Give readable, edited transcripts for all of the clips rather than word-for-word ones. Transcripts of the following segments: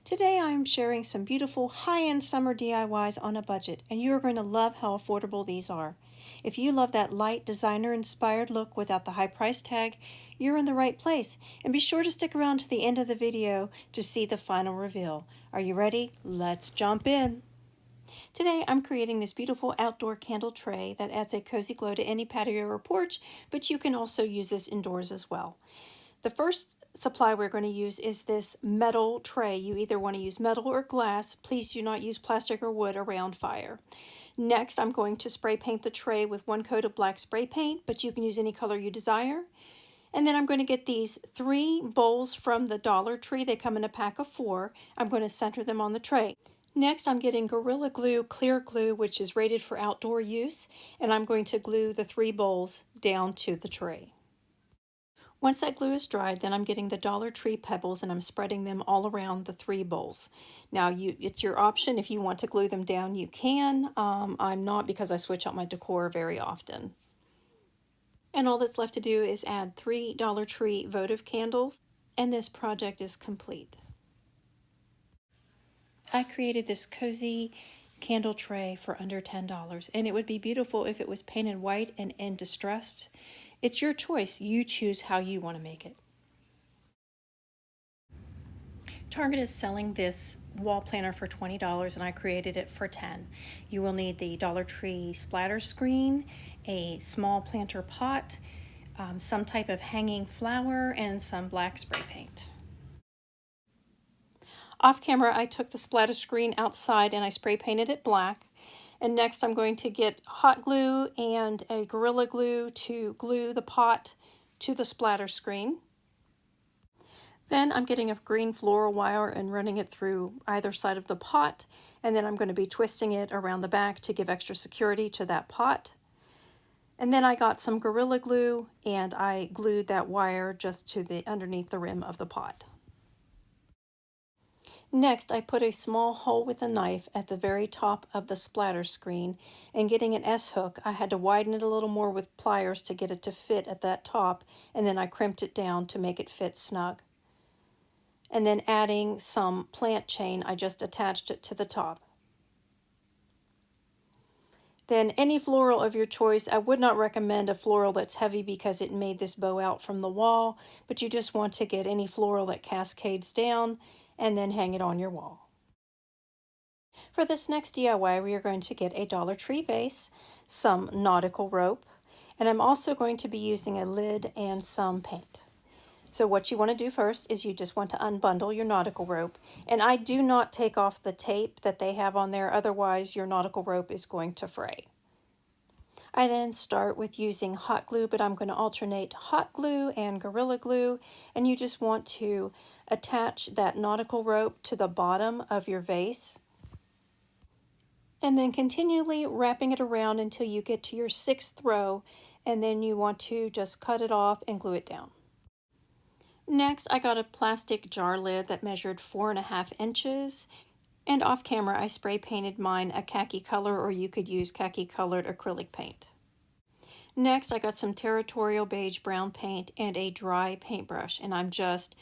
Today I am sharing some beautiful high-end summer DIYs on a budget, and you are going to love how affordable these are. If you love that light designer-inspired look without the high price tag, you're in the right place. And be sure to stick around to the end of the video to see the final reveal. Are you ready? Let's jump in. Today I'm creating this beautiful outdoor candle tray that adds a cozy glow to any patio or porch, but you can also use this indoors as well. The first supply we're going to use is this metal tray. You either want to use metal or glass. Please do not use plastic or wood around fire. Next, I'm going to spray paint the tray with one coat of black spray paint, but you can use any color you desire. And then I'm going to get these 3 bowls from the Dollar Tree. They come in a pack of 4. I'm going to center them on the tray. Next, I'm getting Gorilla Glue clear glue, which is rated for outdoor use, and I'm going to glue the 3 bowls down to the tray. Once that glue is dried, then I'm getting the Dollar Tree pebbles and I'm spreading them all around the 3 bowls. Now, it's your option. If you want to glue them down, you can. I'm not, because I switch out my decor very often. And all that's left to do is add 3 Dollar Tree votive candles, and this project is complete. I created this cozy candle tray for under $10, and it would be beautiful if it was painted white and distressed. It's your choice. You choose how you want to make it. Target is selling this wall planner for $20 and I created it for $10. You will need the Dollar Tree splatter screen, a small planter pot, some type of hanging flower, and some black spray paint. Off camera, I took the splatter screen outside and I spray painted it black. And next I'm going to get hot glue and a Gorilla Glue to glue the pot to the splatter screen. Then I'm getting a green floral wire and running it through either side of the pot, and then I'm going to be twisting it around the back to give extra security to that pot. And then I got some Gorilla Glue and I glued that wire just to the underneath the rim of the pot. Next, I put a small hole with a knife at the very top of the splatter screen, and getting an S-hook, I had to widen it a little more with pliers to get it to fit at that top, and then I crimped it down to make it fit snug. And then adding some plant chain, I just attached it to the top. Then any floral of your choice. I would not recommend a floral that's heavy because it made this bow out from the wall, but you just want to get any floral that cascades down and then hang it on your wall. For this next DIY, we are going to get a Dollar Tree vase, some nautical rope, and I'm also going to be using a lid and some paint. So what you want to do first is you just want to unbundle your nautical rope, and I do not take off the tape that they have on there, otherwise your nautical rope is going to fray. I then start with using hot glue, but I'm going to alternate hot glue and Gorilla Glue, and you just want to attach that nautical rope to the bottom of your vase, and then continually wrapping it around until you get to your 6th row, and then you want to just cut it off and glue it down. Next, I got a plastic jar lid that measured 4.5 inches, and off camera I spray painted mine a khaki color, or you could use khaki colored acrylic paint. Next, I got some territorial beige brown paint and a dry paintbrush, and I'm just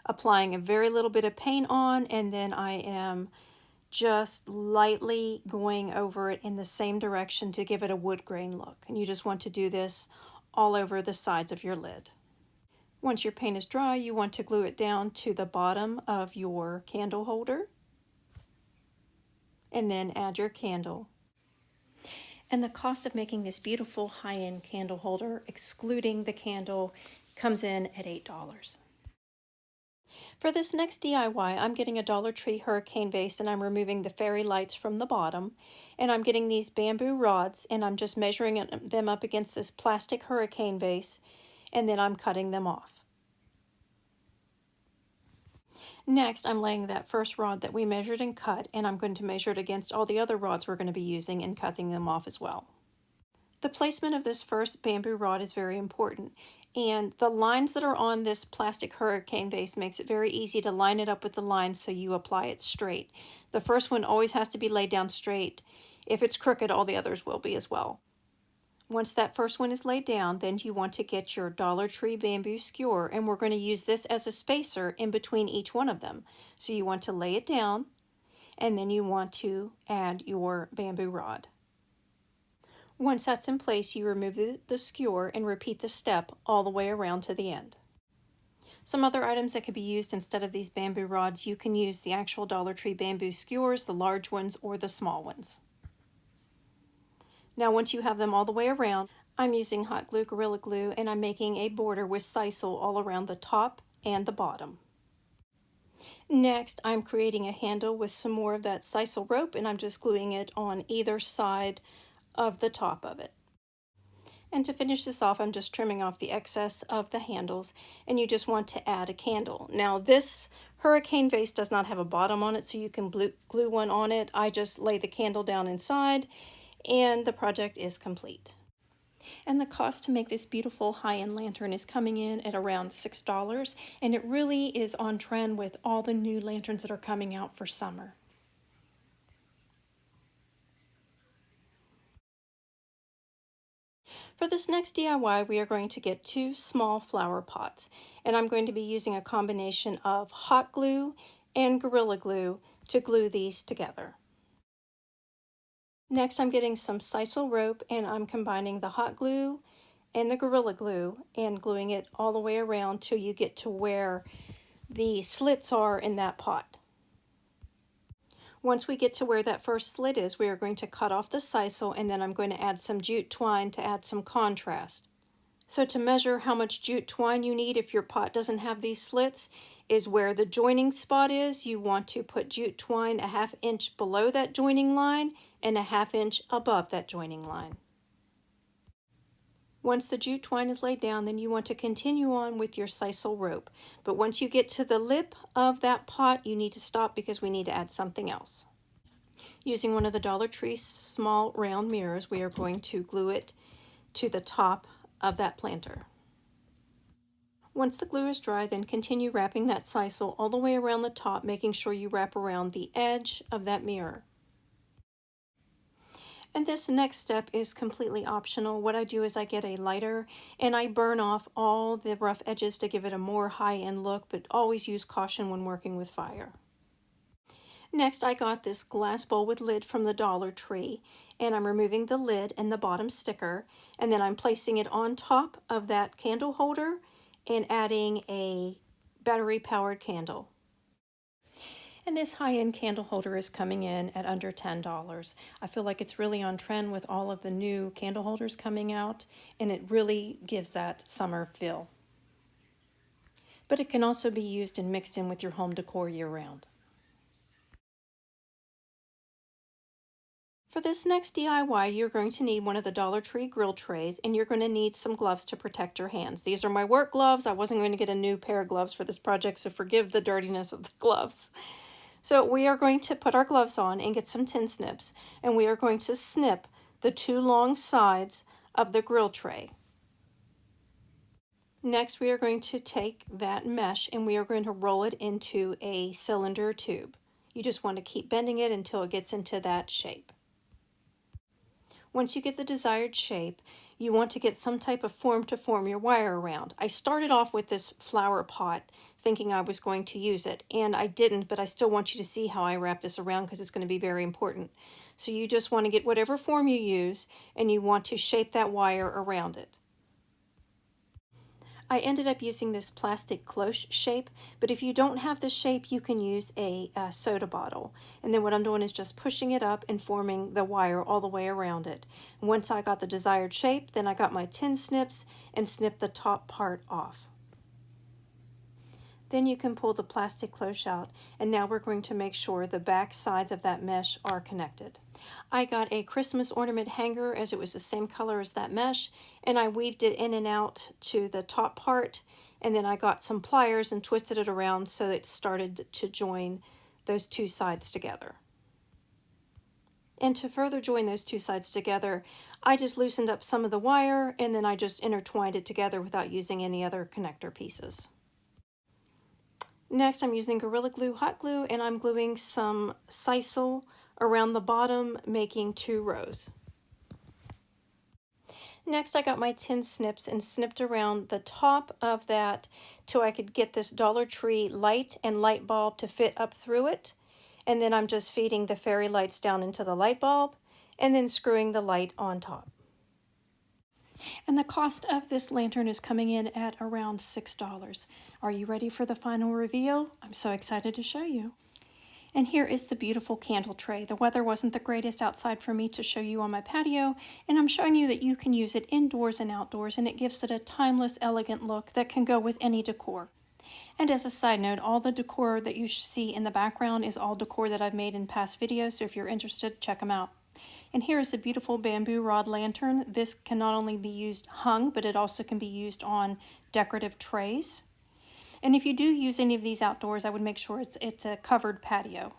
applying a very little bit of paint on, and then I am just lightly going over it in the same direction to give it a wood grain look. And you just want to do this all over the sides of your lid. Once your paint is dry, you want to glue it down to the bottom of your candle holder, and then add your candle. And the cost of making this beautiful high-end candle holder, excluding the candle, comes in at $8. For this next DIY, I'm getting a Dollar Tree hurricane vase, and I'm removing the fairy lights from the bottom, and I'm getting these bamboo rods, and I'm just measuring them up against this plastic hurricane vase, and then I'm cutting them off. Next, I'm laying that first rod that we measured and cut, and I'm going to measure it against all the other rods we're going to be using and cutting them off as well. The placement of this first bamboo rod is very important, and the lines that are on this plastic hurricane vase makes it very easy to line it up with the lines so you apply it straight. The first one always has to be laid down straight. If it's crooked, all the others will be as well. Once that first one is laid down, then you want to get your Dollar Tree bamboo skewer, and we're going to use this as a spacer in between each one of them. So you want to lay it down, and then you want to add your bamboo rod. Once that's in place, you remove the skewer and repeat the step all the way around to the end. Some other items that could be used instead of these bamboo rods, you can use the actual Dollar Tree bamboo skewers, the large ones or the small ones. Now once you have them all the way around, I'm using hot glue Gorilla Glue, and I'm making a border with Sisal all around the top and the bottom. Next, I'm creating a handle with some more of that Sisal rope, and I'm just gluing it on either side of the top of it. And to finish this off, I'm just trimming off the excess of the handles, and you just want to add a candle. Now this hurricane vase does not have a bottom on it, so you can glue one on it. I just lay the candle down inside, and the project is complete. And the cost to make this beautiful high-end lantern is coming in at around $6, and it really is on trend with all the new lanterns that are coming out for summer. For this next DIY, we are going to get 2 small flower pots, and I'm going to be using a combination of hot glue and Gorilla Glue to glue these together. Next, I'm getting some Sisal rope, and I'm combining the hot glue and the Gorilla Glue and gluing it all the way around till you get to where the slits are in that pot. Once we get to where that first slit is, we are going to cut off the sisal, and then I'm going to add some jute twine to add some contrast. So to measure how much jute twine you need if your pot doesn't have these slits is where the joining spot is. You want to put jute twine a 1/2 inch below that joining line and a 1/2 inch above that joining line. Once the jute twine is laid down, then you want to continue on with your sisal rope. But once you get to the lip of that pot, you need to stop because we need to add something else. Using one of the Dollar Tree small round mirrors, we are going to glue it to the top of that planter. Once the glue is dry, then continue wrapping that sisal all the way around the top, making sure you wrap around the edge of that mirror. And this next step is completely optional. What I do is I get a lighter and I burn off all the rough edges to give it a more high-end look, but always use caution when working with fire. Next, I got this glass bowl with lid from the Dollar Tree, and I'm removing the lid and the bottom sticker, and then I'm placing it on top of that candle holder and adding a battery-powered candle. And this high-end candle holder is coming in at under $10. I feel like it's really on trend with all of the new candle holders coming out, and it really gives that summer feel. But it can also be used and mixed in with your home decor year-round. For this next DIY, you're going to need one of the Dollar Tree grill trays, and you're going to need some gloves to protect your hands. These are my work gloves. I wasn't going to get a new pair of gloves for this project, so forgive the dirtiness of the gloves. So we are going to put our gloves on and get some tin snips, and we are going to snip the 2 long sides of the grill tray. Next, we are going to take that mesh and we are going to roll it into a cylinder tube. You just want to keep bending it until it gets into that shape. Once you get the desired shape, you want to get some type of form to form your wire around. I started off with this flower pot thinking I was going to use it, and I didn't, but I still want you to see how I wrap this around because it's going to be very important. So you just want to get whatever form you use, and you want to shape that wire around it. I ended up using this plastic cloche shape, but if you don't have the shape, you can use a soda bottle. And then what I'm doing is just pushing it up and forming the wire all the way around it. And once I got the desired shape, then I got my tin snips and snipped the top part off. Then you can pull the plastic cloche out, and now we're going to make sure the back sides of that mesh are connected. I got a Christmas ornament hanger as it was the same color as that mesh, and I weaved it in and out to the top part, and then I got some pliers and twisted it around so it started to join those 2 sides together. And to further join those 2 sides together, I just loosened up some of the wire, and then I just intertwined it together without using any other connector pieces. Next, I'm using Gorilla Glue hot glue, and I'm gluing some sisal around the bottom, making 2 rows. Next, I got my tin snips and snipped around the top of that till I could get this Dollar Tree light and light bulb to fit up through it. And then I'm just feeding the fairy lights down into the light bulb and then screwing the light on top. And the cost of this lantern is coming in at around $6. Are you ready for the final reveal? I'm so excited to show you. And here is the beautiful candle tray. The weather wasn't the greatest outside for me to show you on my patio, and I'm showing you that you can use it indoors and outdoors, and it gives it a timeless, elegant look that can go with any decor. And as a side note, all the decor that you see in the background is all decor that I've made in past videos, so if you're interested, check them out. And here is the beautiful bamboo rod lantern. This can not only be used hung, but it also can be used on decorative trays. And if you do use any of these outdoors, I would make sure it's a covered patio.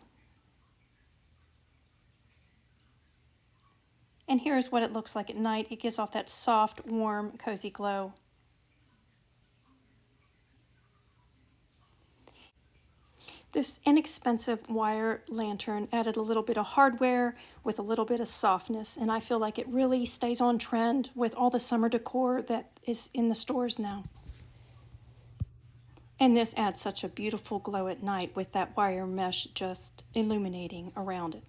And here's what it looks like at night. It gives off that soft, warm, cozy glow. This inexpensive wire lantern added a little bit of hardware with a little bit of softness, and I feel like it really stays on trend with all the summer decor that is in the stores now. And this adds such a beautiful glow at night with that wire mesh just illuminating around it.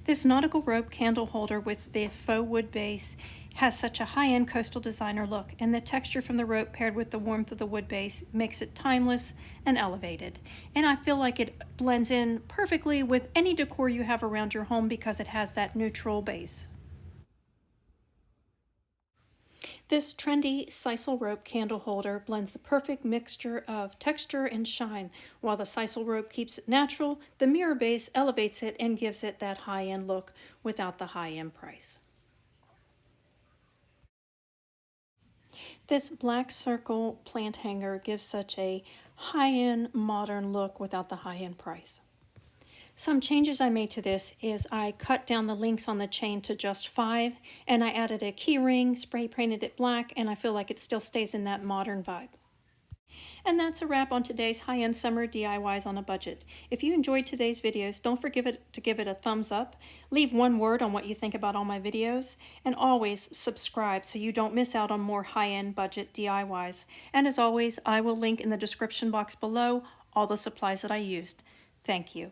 This nautical rope candle holder with the faux wood base has such a high-end coastal designer look, and the texture from the rope paired with the warmth of the wood base makes it timeless and elevated. And I feel like it blends in perfectly with any decor you have around your home because it has that neutral base. This trendy sisal rope candle holder blends the perfect mixture of texture and shine. While the sisal rope keeps it natural, the mirror base elevates it and gives it that high-end look without the high-end price. This black circle plant hanger gives such a high-end modern look without the high-end price. Some changes I made to this is I cut down the links on the chain to just 5, and I added a key ring, spray painted it black, and I feel like it still stays in that modern vibe. And that's a wrap on today's high-end summer DIYs on a budget. If you enjoyed today's videos, don't forget to give it a thumbs up, leave one word on what you think about all my videos, and always subscribe so you don't miss out on more high-end budget DIYs. And as always, I will link in the description box below all the supplies that I used. Thank you.